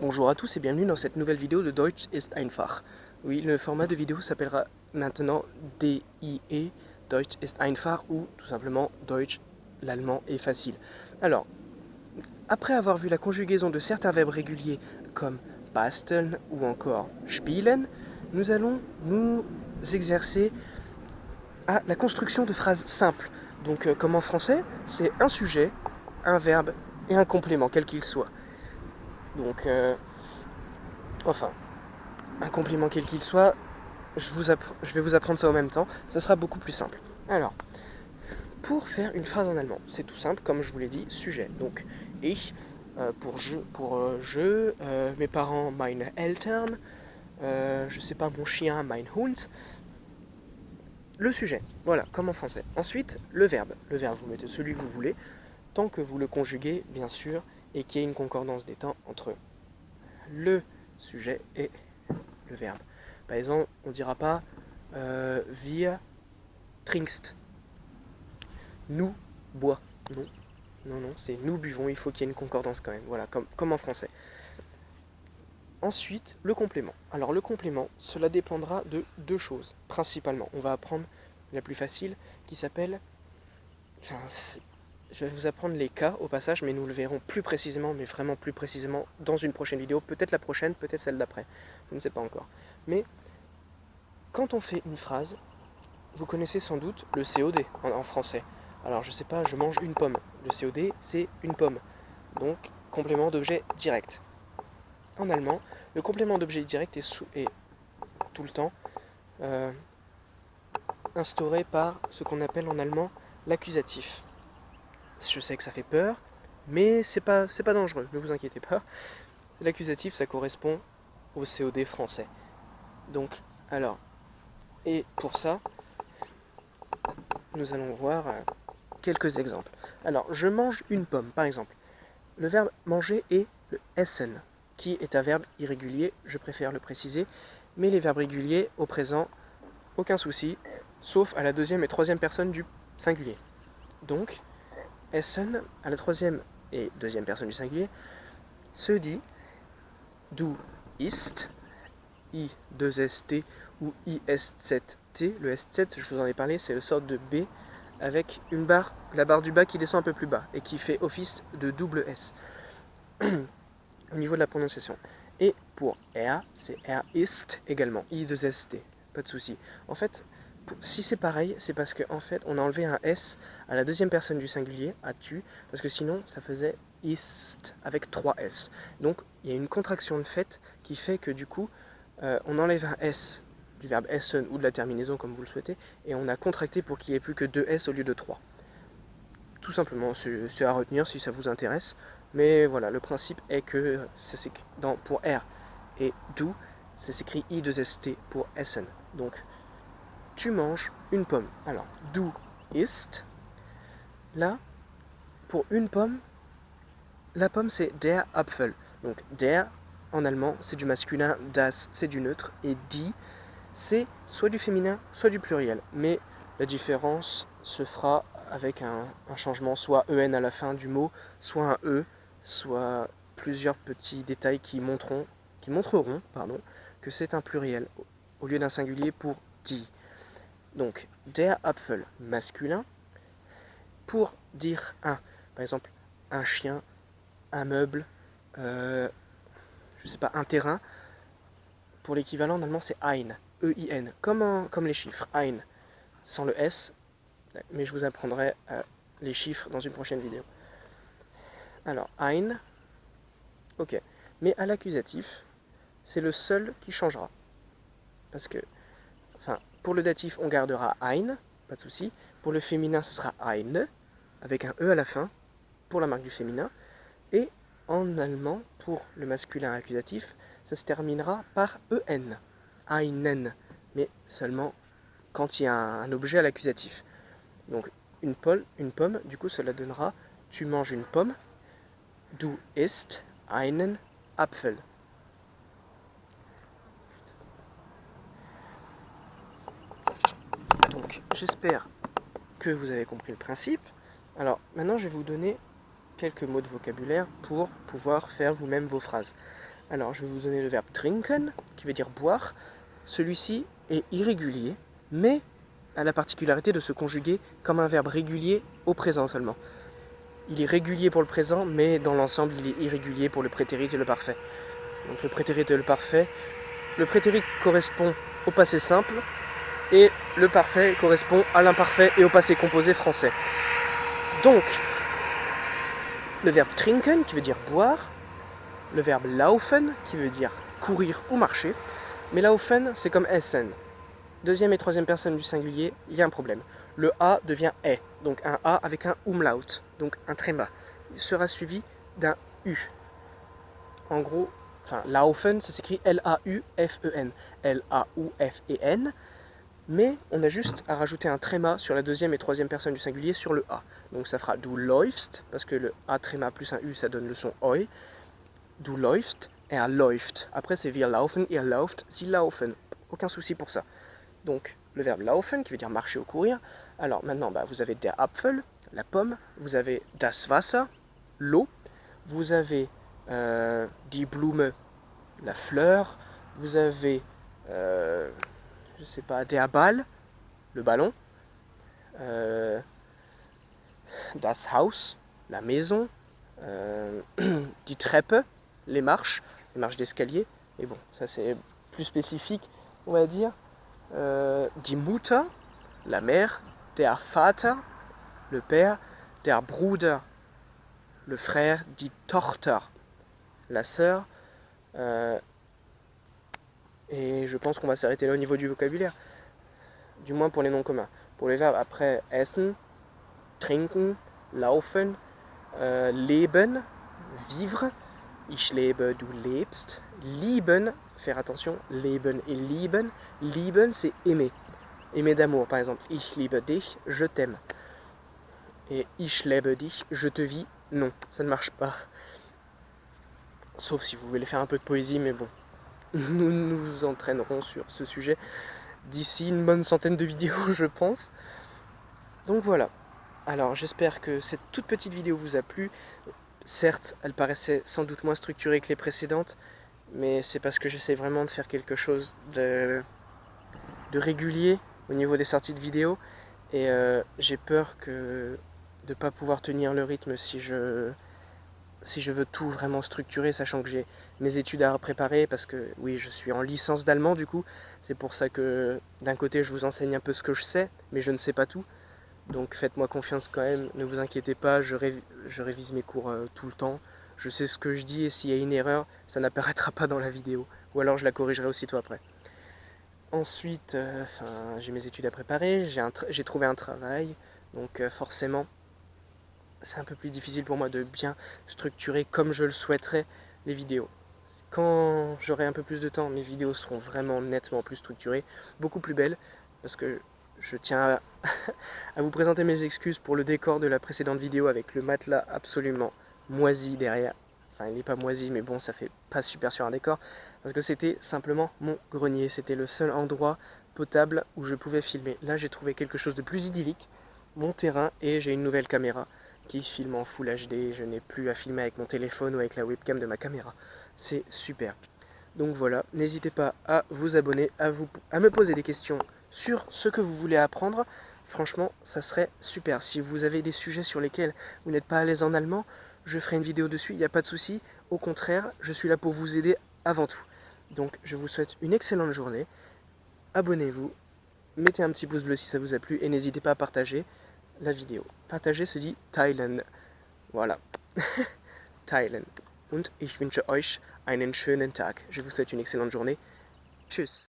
Bonjour à tous et bienvenue dans cette nouvelle vidéo de Deutsch ist einfach. Oui, le format de vidéo s'appellera maintenant DIE, Deutsch ist einfach, ou tout simplement Deutsch, l'allemand est facile. Alors, après avoir vu la conjugaison de certains verbes réguliers comme basteln ou encore spielen, nous allons nous exercer à la construction de phrases simples. Donc, comme en français, c'est un sujet, un verbe et un complément, quel qu'il soit. Donc, enfin, un complément quel qu'il soit, je vais vous apprendre ça en même temps, ça sera beaucoup plus simple. Alors, pour faire une phrase en allemand, c'est tout simple, comme je vous l'ai dit, sujet. Donc, ich, je, mes parents, meine Eltern, je sais pas, mon chien, mein Hund. Le sujet, voilà, comme en français. Ensuite, le verbe. Le verbe, vous mettez celui que vous voulez, tant que vous le conjuguez, bien sûr, et qu'il y ait une concordance des temps entre le sujet et le verbe. Par exemple, on ne dira pas wir trinkst. Nous bois. Non, non, c'est nous buvons. Il faut qu'il y ait une concordance quand même. Voilà, comme en français. Ensuite, le complément. Alors le complément, cela dépendra de deux choses, principalement. On va apprendre la plus facile, qui s'appelle... Enfin, je vais vous apprendre les cas au passage, mais nous le verrons plus précisément, mais vraiment plus précisément, dans une prochaine vidéo. Peut-être la prochaine, peut-être celle d'après. Je ne sais pas encore. Mais quand on fait une phrase, vous connaissez sans doute le COD en français. Alors je sais pas, je mange une pomme. Le COD, c'est une pomme. Donc, complément d'objet direct. En allemand, le complément d'objet direct est tout le temps instauré par ce qu'on appelle en allemand l'accusatif. Je sais que ça fait peur, mais c'est pas dangereux, ne vous inquiétez pas. L'accusatif, ça correspond au COD français. Donc, alors, et pour ça, nous allons voir quelques exemples. Alors, je mange une pomme, par exemple. Le verbe manger est le essen, qui est un verbe irrégulier, je préfère le préciser, mais les verbes réguliers, au présent, aucun souci, sauf à la deuxième et troisième personne du singulier. Donc, essen, à la troisième et deuxième personne du singulier, se dit du isst, I2ST ou IS7T. Le S7, je vous en ai parlé, c'est le sort de B avec une barre, la barre du bas qui descend un peu plus bas et qui fait office de double S au niveau de la prononciation. Et pour R, c'est R ist également, I2ST, pas de souci. En fait, si c'est pareil, c'est parce qu'en fait, on a enlevé un S à la deuxième personne du singulier, à tu, parce que sinon, ça faisait ist avec 3 S. Donc, il y a une contraction de fait qui fait que du coup, on enlève un S du verbe essen ou de la terminaison comme vous le souhaitez, et on a contracté pour qu'il n'y ait plus que 2 S au lieu de 3. Tout simplement, c'est à retenir si ça vous intéresse. Mais voilà, le principe est que pour R et du, c'est s'écrit I2ST pour Essen. Donc, tu manges une pomme. Alors, du isst. Là, pour une pomme, la pomme c'est der Apfel. Donc, der, en allemand, c'est du masculin, das, c'est du neutre, et die, c'est soit du féminin, soit du pluriel. Mais la différence se fera avec un changement, soit en à la fin du mot, soit un e, soit plusieurs petits détails qui montreront que c'est un pluriel au lieu d'un singulier pour die. Donc, der Apfel masculin, pour dire un, par exemple, un chien, un meuble, je sais pas, un terrain, pour l'équivalent en allemand c'est ein, E-I-N, comme les chiffres, ein, sans le S, mais je vous apprendrai les chiffres dans une prochaine vidéo. Alors, ein, ok, mais à l'accusatif, c'est le seul qui changera. Parce que, enfin, pour le datif, on gardera ein, pas de souci. Pour le féminin, ce sera eine, avec un E à la fin, pour la marque du féminin. Et en allemand, pour le masculin accusatif, ça se terminera par en, einen, mais seulement quand il y a un objet à l'accusatif. Donc une pomme, du coup cela donnera tu manges une pomme, du isst einen Apfel. Donc j'espère que vous avez compris le principe. Alors maintenant je vais vous donner quelques mots de vocabulaire pour pouvoir faire vous-même vos phrases. Alors, je vais vous donner le verbe trinken, qui veut dire boire. Celui-ci est irrégulier, mais a la particularité de se conjuguer comme un verbe régulier au présent seulement. Il est régulier pour le présent, mais dans l'ensemble, il est irrégulier pour le prétérit et le parfait. Donc le prétérit et le parfait. Le prétérit correspond au passé simple, et le parfait correspond à l'imparfait et au passé composé français. Donc, le verbe trinken, qui veut dire boire, le verbe laufen, qui veut dire courir ou marcher, mais laufen, c'est comme essen. Deuxième et troisième personne du singulier, il y a un problème. Le A devient E, donc un A avec un umlaut, donc un tréma. Il sera suivi d'un U. En gros, laufen, ça s'écrit L-A-U-F-E-N. L-A-U-F-E-N. Mais on a juste à rajouter un tréma sur la deuxième et troisième personne du singulier sur le A. Donc ça fera du läufst, parce que le A tréma plus un U, ça donne le son oi. Du läufst, läuft. Après c'est wir laufen, ihr lauft, sie laufen. Aucun souci pour ça. Donc le verbe laufen, qui veut dire marcher ou courir. Alors maintenant, vous avez der Apfel, la pomme. Vous avez das Wasser, l'eau. Vous avez die Blume, la fleur. Vous avez, je sais pas, der Ball, le ballon. Das Haus, la maison. Die Treppe, les marches d'escalier. Et bon, ça c'est plus spécifique, on va dire. Die Mutter, la mère. Der Vater, le père. Der Bruder, le frère. Die Tochter, la sœur. Et je pense qu'on va s'arrêter là au niveau du vocabulaire. Du moins pour les noms communs. Pour les verbes après, essen, trinken, laufen, leben, vivre. Ich lebe, du lebst. Lieben, faire attention, leben et lieben. Lieben, c'est aimer. Aimer d'amour, par exemple. Ich liebe dich, je t'aime. Et ich lebe dich, je te vis, non, ça ne marche pas. Sauf si vous voulez faire un peu de poésie, mais bon. Nous nous entraînerons sur ce sujet d'ici une bonne centaine de vidéos, je pense. Donc voilà. Alors j'espère que cette toute petite vidéo vous a plu. Certes, elle paraissait sans doute moins structurée que les précédentes, mais c'est parce que j'essaie vraiment de faire quelque chose de régulier au niveau des sorties de vidéos, et j'ai peur de ne pas pouvoir tenir le rythme si je veux tout vraiment structurer, sachant que j'ai mes études à préparer, parce que oui, je suis en licence d'allemand du coup, c'est pour ça que d'un côté je vous enseigne un peu ce que je sais, mais je ne sais pas tout. Donc faites-moi confiance quand même, ne vous inquiétez pas, je révise mes cours tout le temps. Je sais ce que je dis et s'il y a une erreur, ça n'apparaîtra pas dans la vidéo. Ou alors je la corrigerai aussitôt après. Ensuite, j'ai mes études à préparer, j'ai trouvé un travail. Donc forcément, c'est un peu plus difficile pour moi de bien structurer comme je le souhaiterais les vidéos. Quand j'aurai un peu plus de temps, mes vidéos seront vraiment nettement plus structurées, beaucoup plus belles, parce que je tiens à vous présenter mes excuses pour le décor de la précédente vidéo avec le matelas absolument moisi derrière. Enfin, il n'est pas moisi, mais bon, ça fait pas super sur un décor. Parce que c'était simplement mon grenier. C'était le seul endroit potable où je pouvais filmer. Là, j'ai trouvé quelque chose de plus idyllique. Mon terrain, et j'ai une nouvelle caméra qui filme en Full HD. Je n'ai plus à filmer avec mon téléphone ou avec la webcam de ma caméra. C'est super. Donc voilà, n'hésitez pas à vous abonner, à me poser des questions sur ce que vous voulez apprendre. Franchement, ça serait super. Si vous avez des sujets sur lesquels vous n'êtes pas à l'aise en allemand, je ferai une vidéo dessus, il n'y a pas de souci. Au contraire, je suis là pour vous aider avant tout. Donc, je vous souhaite une excellente journée. Abonnez-vous, mettez un petit pouce bleu si ça vous a plu et n'hésitez pas à partager la vidéo. Partager se dit teilen. Voilà. Teilen. Und ich wünsche euch einen schönen Tag. Je vous souhaite une excellente journée. Tschüss.